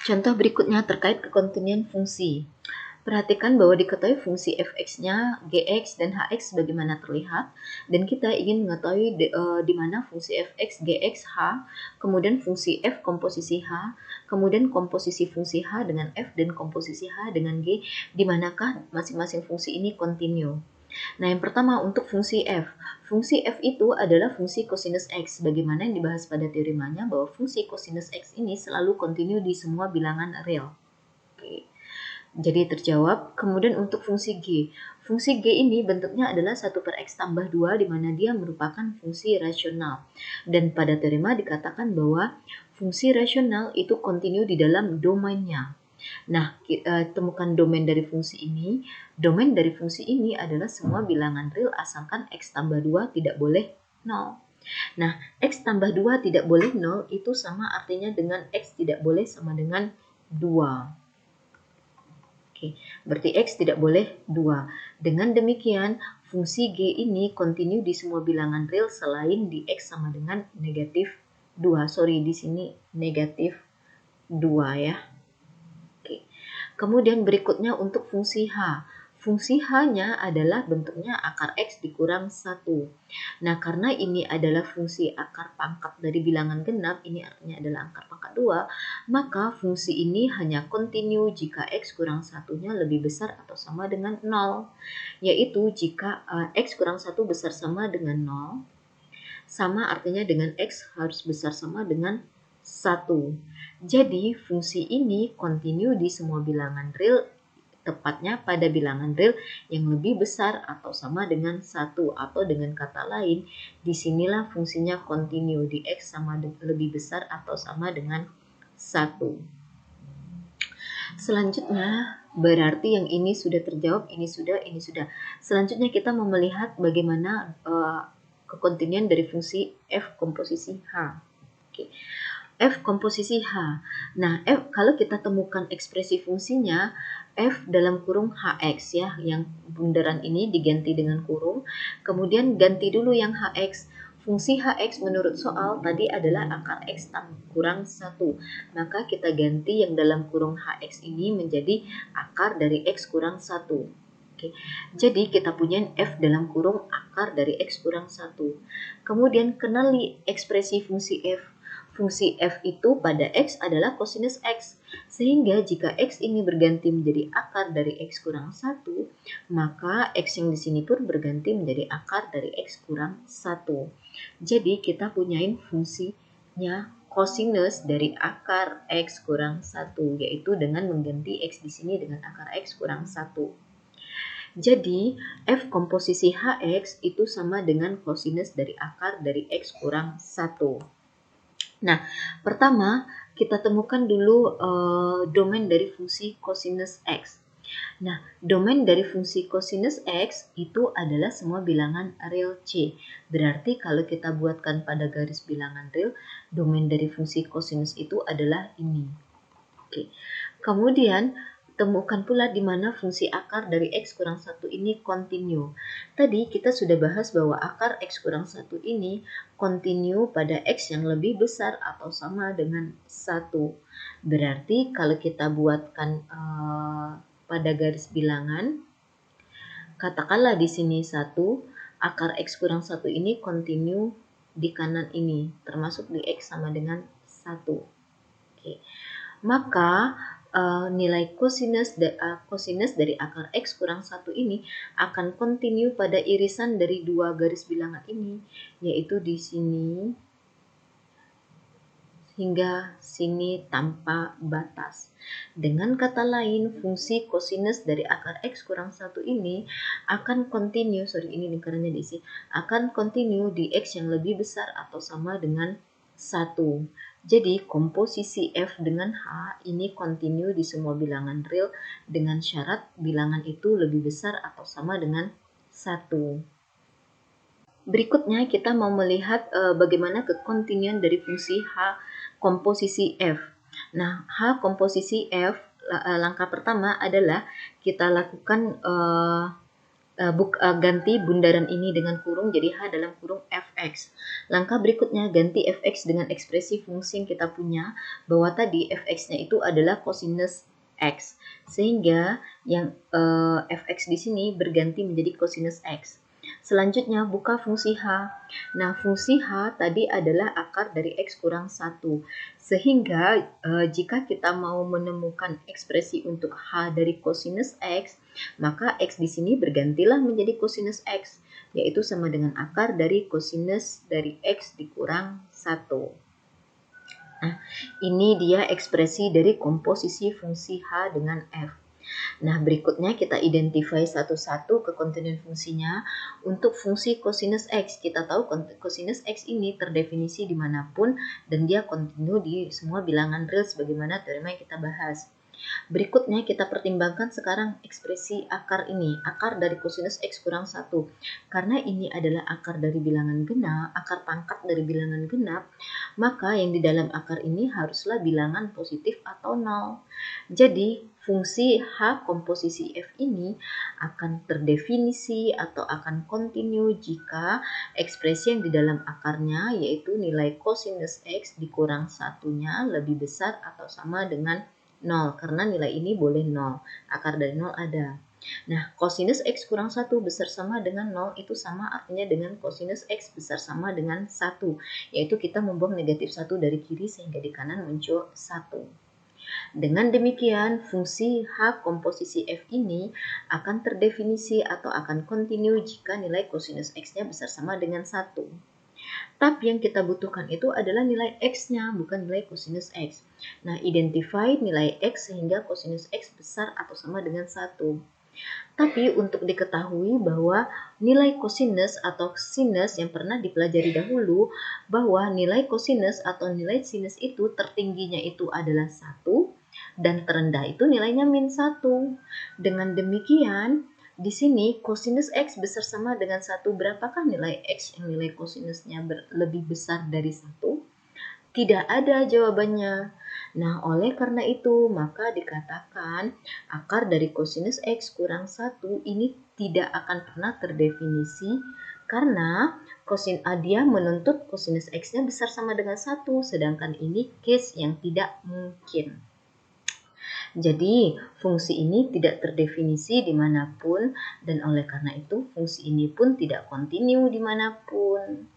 Contoh berikutnya terkait kekontinuan fungsi. Perhatikan bahwa diketahui fungsi fx-nya, gx, dan hx bagaimana terlihat, dan kita ingin mengetahui di mana fungsi fx, gx, h, kemudian fungsi f komposisi h, kemudian komposisi fungsi h dengan f dan komposisi h dengan g, di manakah masing-masing fungsi ini kontinu. Nah, yang pertama untuk fungsi f. Fungsi f itu adalah fungsi kosinus x, bagaimana yang dibahas pada teoremanya bahwa fungsi kosinus x ini selalu kontinu di semua bilangan real. Oke. Jadi terjawab. Kemudian untuk fungsi g. Fungsi g ini bentuknya adalah 1 per x tambah 2, di mana dia merupakan fungsi rasional. Dan pada teorema dikatakan bahwa fungsi rasional itu kontinu di dalam domainnya. Nah, temukan domain dari fungsi ini. Domain dari fungsi ini adalah semua bilangan real asalkan x tambah 2 tidak boleh 0. Nah, x tambah 2 tidak boleh 0 itu sama artinya dengan x tidak boleh sama dengan 2. Oke, berarti x tidak boleh 2. Dengan demikian, fungsi g ini kontinu di semua bilangan real selain di x sama dengan negatif 2. Sorry, di sini negatif 2 ya. Oke. Kemudian berikutnya untuk fungsi h. Fungsi h-nya adalah bentuknya akar x dikurang 1. Nah, karena ini adalah fungsi akar pangkat dari bilangan genap, ini artinya adalah akar pangkat 2, maka fungsi ini hanya kontinu jika x kurang 1-nya lebih besar atau sama dengan 0. Yaitu jika x kurang 1 besar sama dengan 0, sama artinya dengan x harus besar sama dengan 1. Jadi, fungsi ini kontinu di semua bilangan real, tepatnya pada bilangan real yang lebih besar atau sama dengan 1, atau dengan kata lain, disinilah fungsinya kontinu di x sama lebih besar atau sama dengan 1. Selanjutnya, berarti yang ini sudah terjawab, ini sudah. Selanjutnya kita mau melihat bagaimana kekontinuan dari fungsi f komposisi h. Oke. F komposisi H. Nah, F kalau kita temukan ekspresi fungsinya, F dalam kurung HX ya, yang bundaran ini diganti dengan kurung, kemudian ganti dulu yang HX. Fungsi HX menurut soal tadi adalah akar X kurang 1. Maka kita ganti yang dalam kurung HX ini menjadi akar dari X kurang 1. Oke. Jadi kita punya F dalam kurung akar dari X kurang 1. Kemudian kenali ekspresi fungsi F. Fungsi f itu pada x adalah kosinus x. Sehingga jika x ini berganti menjadi akar dari x kurang 1, maka x yang di sini pun berganti menjadi akar dari x kurang 1. Jadi kita punyain fungsinya kosinus dari akar x kurang 1, yaitu dengan mengganti x di sini dengan akar x kurang 1. Jadi, f komposisi hx itu sama dengan kosinus dari akar dari x kurang 1. Nah, pertama kita temukan dulu domain dari fungsi kosinus x. Nah, domain dari fungsi kosinus x itu adalah semua bilangan real c. Berarti kalau kita buatkan pada garis bilangan real, domain dari fungsi kosinus itu adalah ini. Oke. Kemudian temukan pula di mana fungsi akar dari x kurang 1 ini kontinu. Tadi kita sudah bahas bahwa akar x kurang 1 ini kontinu pada x yang lebih besar atau sama dengan 1. Berarti kalau kita buatkan pada garis bilangan, katakanlah di sini 1, akar x kurang 1 ini kontinu di kanan ini, termasuk di x sama dengan 1. Oke. Maka nilai kosinus dari akar x kurang 1 ini akan kontinu pada irisan dari dua garis bilangan ini, yaitu di sini hingga sini tanpa batas. Dengan kata lain, fungsi kosinus dari akar x kurang 1 ini akan kontinu, ini lingkarannya diisi, akan kontinu di x yang lebih besar atau sama dengan 1. Jadi komposisi f dengan h ini kontinu di semua bilangan real dengan syarat bilangan itu lebih besar atau sama dengan 1. Berikutnya kita mau melihat bagaimana kekontinuan dari fungsi h komposisi f. Nah, h komposisi f, langkah pertama adalah kita lakukan ganti bundaran ini dengan kurung jadi H dalam kurung fx. Langkah berikutnya ganti fx dengan ekspresi fungsi yang kita punya, bahwa tadi fx-nya itu adalah kosinus x. Sehingga yang fx di sini berganti menjadi kosinus x. Selanjutnya buka fungsi H. Nah, fungsi H tadi adalah akar dari X kurang 1. Sehingga jika kita mau menemukan ekspresi untuk H dari kosinus X, maka X di sini bergantilah menjadi kosinus X, yaitu sama dengan akar dari kosinus dari X dikurang 1. Nah, ini dia ekspresi dari komposisi fungsi H dengan F. Nah, berikutnya kita identify satu-satu kekontinen fungsinya. Untuk fungsi kosinus X, kita tahu kosinus X ini terdefinisi dimanapun dan dia kontinu di semua bilangan real sebagaimana teorema yang kita bahas. Berikutnya kita pertimbangkan sekarang ekspresi akar ini, akar dari kosinus X kurang 1. Karena ini adalah akar dari bilangan genap, akar pangkat dari bilangan genap, maka yang di dalam akar ini haruslah bilangan positif atau 0. Jadi fungsi H komposisi F ini akan terdefinisi atau akan kontinu jika ekspresi yang di dalam akarnya yaitu nilai kosinus X dikurang satunya lebih besar atau sama dengan 0, karena nilai ini boleh 0, akar dari 0 ada. Nah, kosinus X kurang 1 besar sama dengan 0 itu sama artinya dengan kosinus X besar sama dengan 1, yaitu kita membuang negatif 1 dari kiri sehingga di kanan muncul 1. Dengan demikian, fungsi H komposisi F ini akan terdefinisi atau akan kontinu jika nilai kosinus X-nya besar sama dengan 1. Tapi yang kita butuhkan itu adalah nilai X-nya, bukan nilai kosinus X. Nah, identify nilai X sehingga kosinus X besar atau sama dengan 1. Tapi untuk diketahui bahwa nilai kosinus atau sinus yang pernah dipelajari dahulu, bahwa nilai kosinus atau nilai sinus itu tertingginya itu adalah 1 dan terendah itu nilainya min 1. Dengan demikian, di sini kosinus X besar sama dengan 1. Berapakah nilai X yang nilai kosinusnya lebih besar dari 1? Tidak ada jawabannya. Nah, oleh karena itu, maka dikatakan akar dari kosinus X kurang 1 ini tidak akan pernah terdefinisi karena dia menuntut kosinus X-nya besar sama dengan 1, sedangkan ini case yang tidak mungkin. Jadi, fungsi ini tidak terdefinisi dimanapun dan oleh karena itu fungsi ini pun tidak kontinu dimanapun.